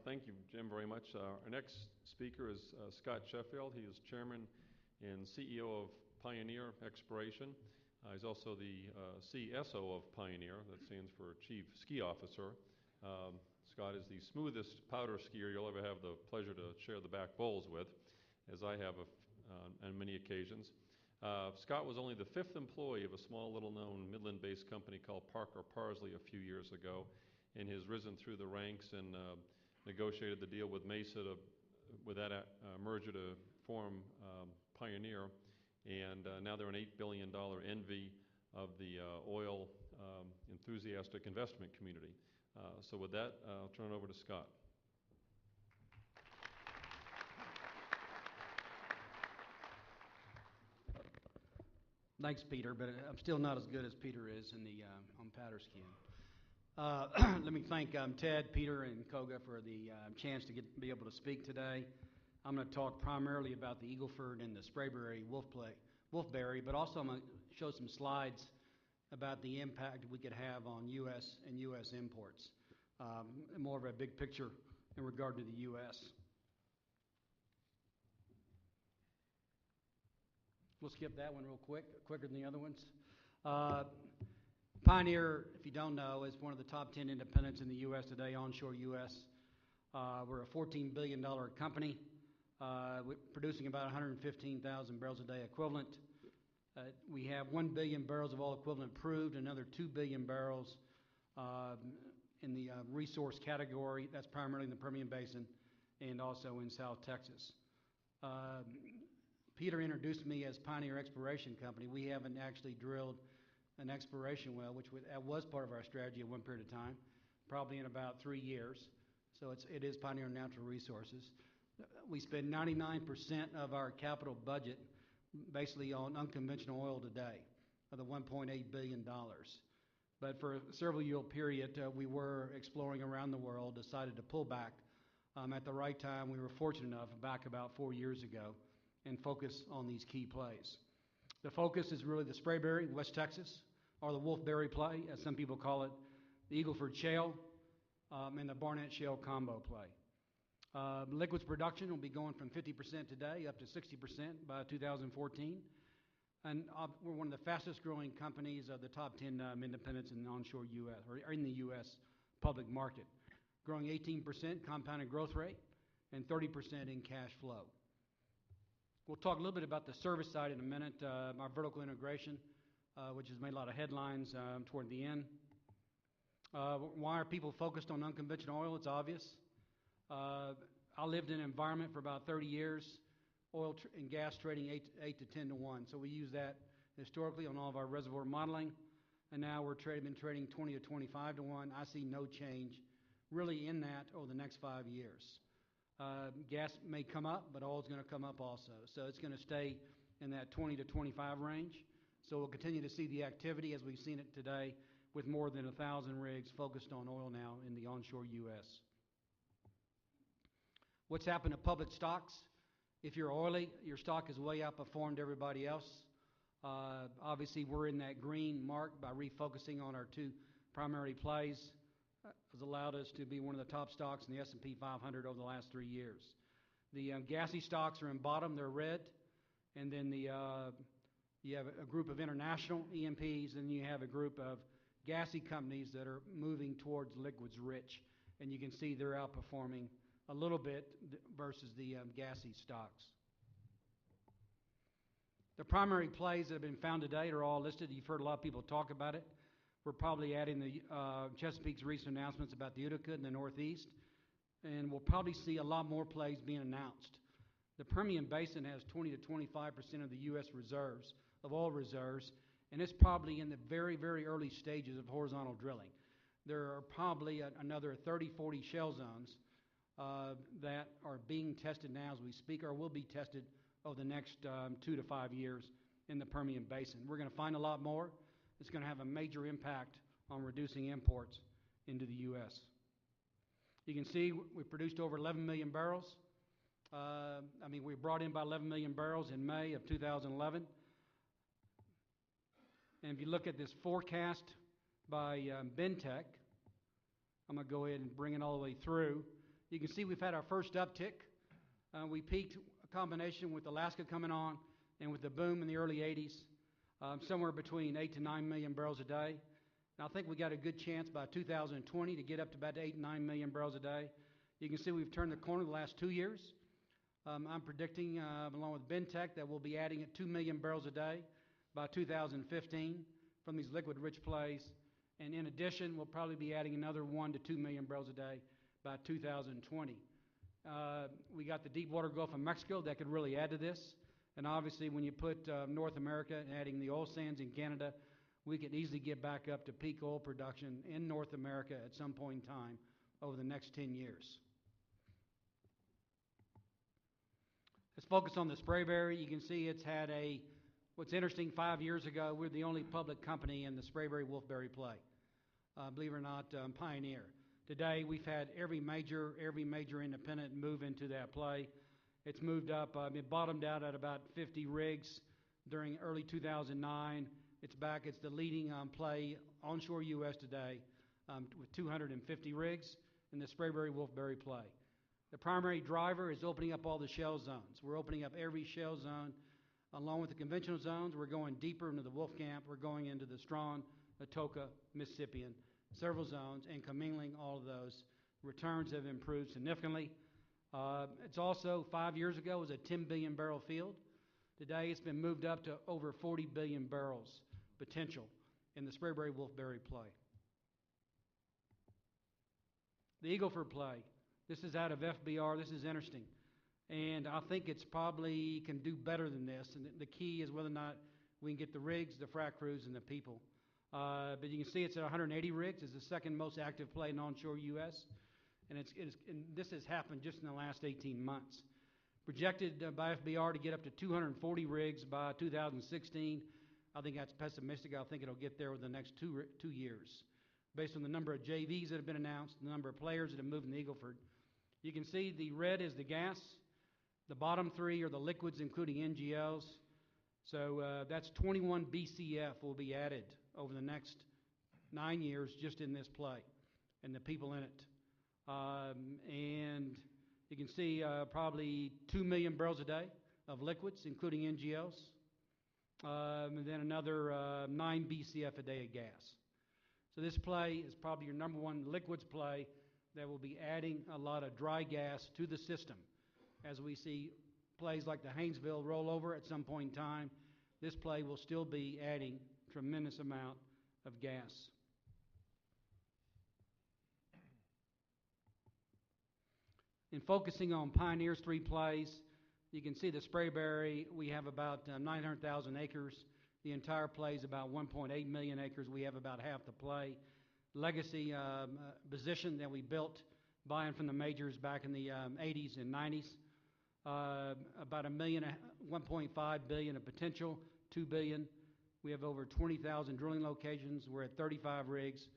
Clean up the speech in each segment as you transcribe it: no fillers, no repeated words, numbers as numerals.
Thank you, Jim, very much. Our next speaker is Scott Sheffield. He is Chairman and CEO of Pioneer Exploration. He's also the CSO of Pioneer. That stands for Chief Ski Officer. Scott is the smoothest powder skier you'll ever have the pleasure to share the back bowls with, as I have on many occasions. Scott was only the fifth employee of a small, little-known Midland-based company called Parker Parsley a few years ago, and has risen through the ranks and negotiated the deal with Mesa with that merger to form Pioneer, and now they're an $8 billion envy of the oil enthusiastic investment community. So with that, I'll turn it over to Scott. Thanks, Peter, but I'm still not as good as Peter is in the on powder skiing. Let me thank Ted, Peter, and Koga for the chance to be able to speak today. I'm going to talk primarily about the Eagle Ford and the Sprayberry Wolfberry, but also I'm going to show some slides about the impact we could have on U.S. and U.S. imports. More of a big picture in regard to the U.S. We'll skip that one real quick, quicker than the other ones. Pioneer, if you don't know, is one of the top 10 independents in the U.S. today, onshore U.S. We're a $14 billion company, producing about 115,000 barrels a day equivalent. We have 1 billion barrels of oil equivalent proved, another 2 billion barrels in the resource category. That's primarily in the Permian Basin and also in South Texas. Peter introduced me as Pioneer Exploration Company. We haven't actually drilled an exploration well, which was part of our strategy at one period of time, probably in about 3 years. So it is Pioneer Natural Resources. We spend 99% of our capital budget basically on unconventional oil today, of the $1.8 billion. But for a several-year period, we were exploring around the world, decided to pull back. At the right time, we were fortunate enough, back about 4 years ago, and focus on these key plays. The focus is really the Sprayberry, West Texas, or the Wolfberry play, as some people call it, the Eagle Ford Shale, and the Barnett Shale combo play. Liquids production will be going from 50% today up to 60% by 2014. And we're one of the fastest growing companies of the top 10 independents in the onshore U.S., or in the U.S. public market, growing 18% compounded growth rate and 30% in cash flow. We'll talk a little bit about the service side in a minute, our vertical integration, which has made a lot of headlines toward the end. Why are people focused on unconventional oil? It's obvious. I lived in an environment for about 30 years, oil and gas trading 8 to 10 to 1. So we use that historically on all of our reservoir modeling. And now been trading 20 to 25 to 1. I see no change really in that over the next 5 years. Gas may come up, but oil is going to come up also. So it's going to stay in that 20 to 25 range. So we'll continue to see the activity as we've seen it today, with more than 1,000 rigs focused on oil now in the onshore U.S. What's happened to public stocks? If you're oily, your stock has way outperformed everybody else. Obviously, we're in that green mark by refocusing on our two primary plays. Has allowed us to be one of the top stocks in the S&P 500 over the last 3 years. The gassy stocks are in bottom, they're red. And then you have a group of international E&Ps, and you have a group of gassy companies that are moving towards liquids rich. And you can see they're outperforming a little bit versus the gassy stocks. The primary plays that have been found today are all listed. You've heard a lot of people talk about it. We're probably adding the Chesapeake's recent announcements about the Utica in the Northeast, and we'll probably see a lot more plays being announced. The Permian Basin has 20 to 25% of the U.S. reserves, of oil reserves, and it's probably in the very, very early stages of horizontal drilling. There are probably another 30, 40 shale zones that are being tested now as we speak, or will be tested over the next 2 to 5 years in the Permian Basin. We're going to find a lot more. It's going to have a major impact on reducing imports into the U.S. You can see we produced over 11 million barrels. We brought in about 11 million barrels in May of 2011. And if you look at this forecast by Bentech, I'm going to go ahead and bring it all the way through. You can see we've had our first uptick. We peaked a combination with Alaska coming on and with the boom in the early 80s, somewhere between 8 to 9 million barrels a day. And I think we got a good chance by 2020 to get up to about 8 and 9 million barrels a day. You can see we've turned the corner the last 2 years. I'm predicting, along with Bentech, that we'll be adding at 2 million barrels a day by 2015 from these liquid-rich plays. And in addition, we'll probably be adding another 1 to 2 million barrels a day by 2020. We got the deepwater Gulf of Mexico that could really add to this. And obviously, when you put North America and adding the oil sands in Canada, we can easily get back up to peak oil production in North America at some point in time over the next 10 years. Let's focus on the Sprayberry. You can see it's had what's interesting, 5 years ago, we're the only public company in the Sprayberry-Wolfberry play. Believe it or not, Pioneer. Today, we've had every major independent move into that play. It's moved up. It bottomed out at about 50 rigs during early 2009. It's back. It's the leading play onshore U.S. today with 250 rigs in the Sprayberry-Wolfberry play. The primary driver is opening up all the shale zones. We're opening up every shale zone. Along with the conventional zones, we're going deeper into the Wolfcamp. We're going into the Strawn, Atoka, Mississippian, several zones, and commingling all of those. Returns have improved significantly. It's also, 5 years ago, was a 10 billion barrel field. Today, it's been moved up to over 40 billion barrels potential in the Sprayberry-Wolfberry play. The Eagle Ford play. This is out of FBR. This is interesting. And I think it's probably can do better than this. And the key is whether or not we can get the rigs, the frac crews, and the people. But you can see it's at 180 rigs. It's the second most active play in onshore U.S. And this has happened just in the last 18 months. Projected by FBR to get up to 240 rigs by 2016. I think that's pessimistic. I think it'll get there within the next two years. Based on the number of JVs that have been announced, the number of players that have moved in the Eagle Ford. You can see the red is the gas. The bottom three are the liquids, including NGLs. So that's 21 BCF will be added over the next 9 years just in this play and the people in it. And you can see probably 2 million barrels a day of liquids, including NGLs. And then another 9 BCF a day of gas. So this play is probably your number one liquids play that will be adding a lot of dry gas to the system. As we see plays like the Haynesville roll over at some point in time, this play will still be adding tremendous amount of gas. In focusing on Pioneer's three plays, you can see the Sprayberry, we have about 900,000 acres. The entire play is about 1.8 million acres. We have about half the play. Legacy position that we built buying from the majors back in the 80s and 90s. About 1.5 billion of potential, 2 billion. We have over 20,000 drilling locations. We're at 35 rigs.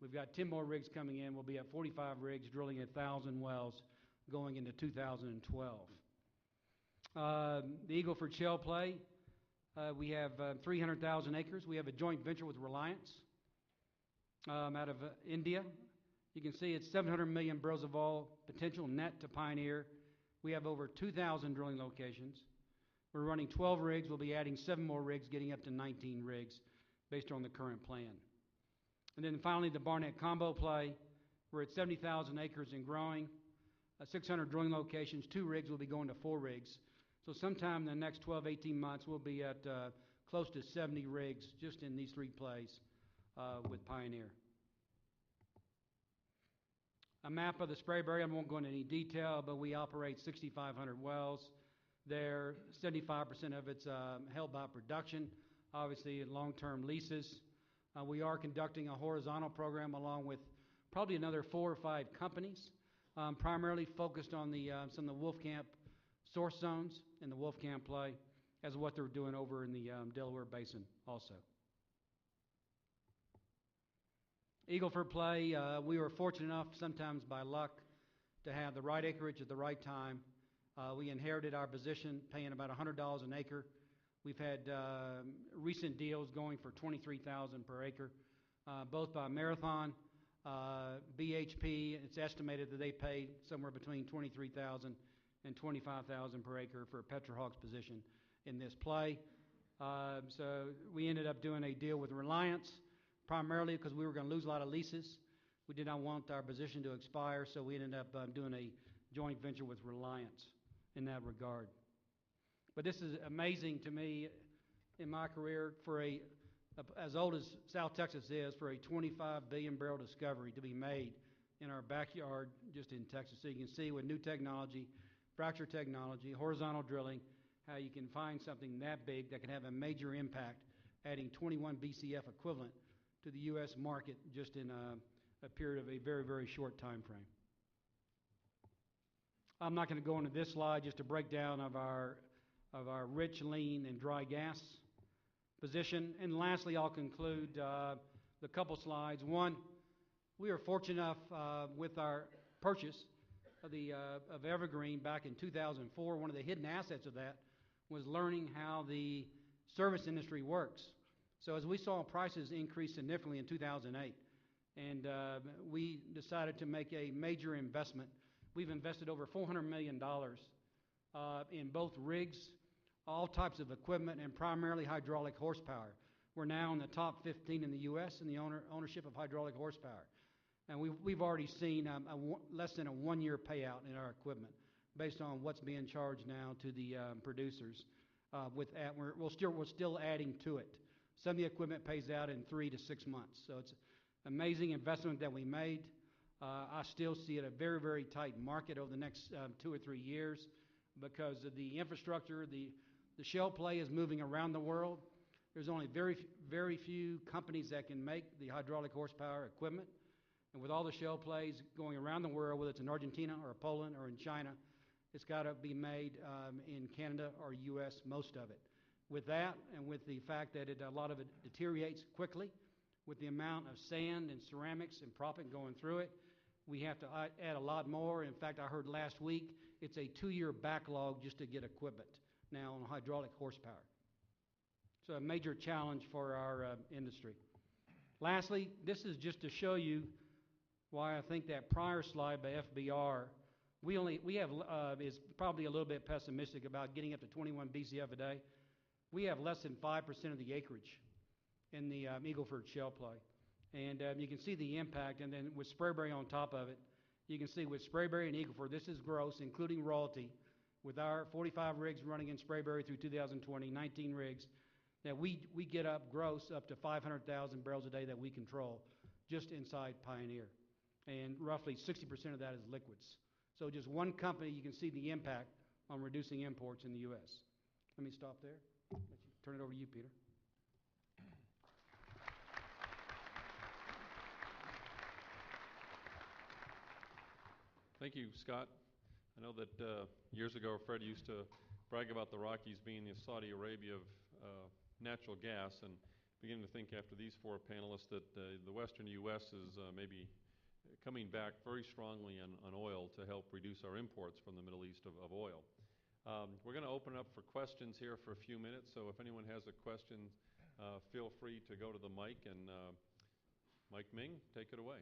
We've got 10 more rigs coming in. We'll be at 45 rigs drilling 1,000 wells going into 2012. The Eagle Ford Shale play, we have 300,000 acres. We have a joint venture with Reliance out of India. You can see it's 700 million barrels of oil potential net to Pioneer. We have over 2,000 drilling locations. We're running 12 rigs. We'll be adding 7 more rigs, getting up to 19 rigs based on the current plan. And then finally, the Barnett Combo play. We're at 70,000 acres and growing. 600 drilling locations. 2 rigs will be going to 4 rigs. So sometime in the next 12, 18 months, we'll be at close to 70 rigs just in these 3 plays with Pioneer. A map of the Sprayberry. I won't go into any detail, but we operate 6,500 wells there. 75% of it's held by production, obviously long-term leases. We are conducting a horizontal program along with probably another 4 or 5 companies, primarily focused on some of the Wolfcamp source zones in the Wolfcamp play, as what they're doing over in the Delaware Basin also. Eagle Ford play, we were fortunate enough, sometimes by luck, to have the right acreage at the right time. We inherited our position paying about $100 an acre. We've had recent deals going for $23,000 per acre, both by Marathon BHP, it's estimated that they pay somewhere between $23,000 and $25,000 per acre for a Petrohawk's position in this play. So we ended up doing a deal with Reliance, primarily because we were going to lose a lot of leases. We did not want our position to expire, so we ended up doing a joint venture with Reliance in that regard. But this is amazing to me in my career for as old as South Texas is, for a 25 billion barrel discovery to be made in our backyard just in Texas. So you can see with new technology, fracture technology, horizontal drilling, how you can find something that big that can have a major impact, adding 21 BCF equivalent to the U.S. market just in a period of a very, very short time frame. I'm not going to go into this slide, just a breakdown of our rich, lean, and dry gas position. And lastly, I'll conclude the couple slides. One, we are fortunate enough with our purchase of Evergreen back in 2004. One of the hidden assets of that was learning how the service industry works. So as we saw prices increase significantly in 2008, and we decided to make a major investment. We've invested over $400 million in both rigs, all types of equipment, and primarily hydraulic horsepower. We're now in the top 15 in the U.S. in the ownership of hydraulic horsepower. And we've already seen less than a one-year payout in our equipment based on what's being charged now to the producers. We're still adding to it. Some of the equipment pays out in 3 to 6 months. So it's an amazing investment that we made. I still see it a very, very tight market over the next 2 or 3 years because of the infrastructure. The shale play is moving around the world. There's only very, very few companies that can make the hydraulic horsepower equipment. And with all the shale plays going around the world, whether it's in Argentina or Poland or in China, it's got to be made in Canada or U.S., most of it. With that, and with the fact that a lot of it deteriorates quickly, with the amount of sand and ceramics and proppant going through it, we have to add a lot more. In fact, I heard last week it's a 2-year backlog just to get equipment now on hydraulic horsepower. So a major challenge for our industry. Lastly, this is just to show you why I think that prior slide by FBR, is probably a little bit pessimistic about getting up to 21 BCF a day. We have less than 5% of the acreage in the Eagle Ford shale play. And you can see the impact, and then with Sprayberry on top of it, you can see with Sprayberry and Eagle Ford, this is gross, including royalty, with our 45 rigs running in Sprayberry through 2020, 19 rigs, that we get up gross up to 500,000 barrels a day that we control just inside Pioneer. And roughly 60% of that is liquids. So just one company, you can see the impact on reducing imports in the U.S. Let me stop there. Turn it over to you, Peter. Thank you, Scott. I know that years ago, Fred used to brag about the Rockies being the Saudi Arabia of natural gas, and beginning to think after these 4 panelists that the western U.S. is maybe coming back very strongly on oil to help reduce our imports from the Middle East of oil. We're going to open up for questions here for a few minutes, so if anyone has a question, feel free to go to the mic, and Mike Ming, take it away.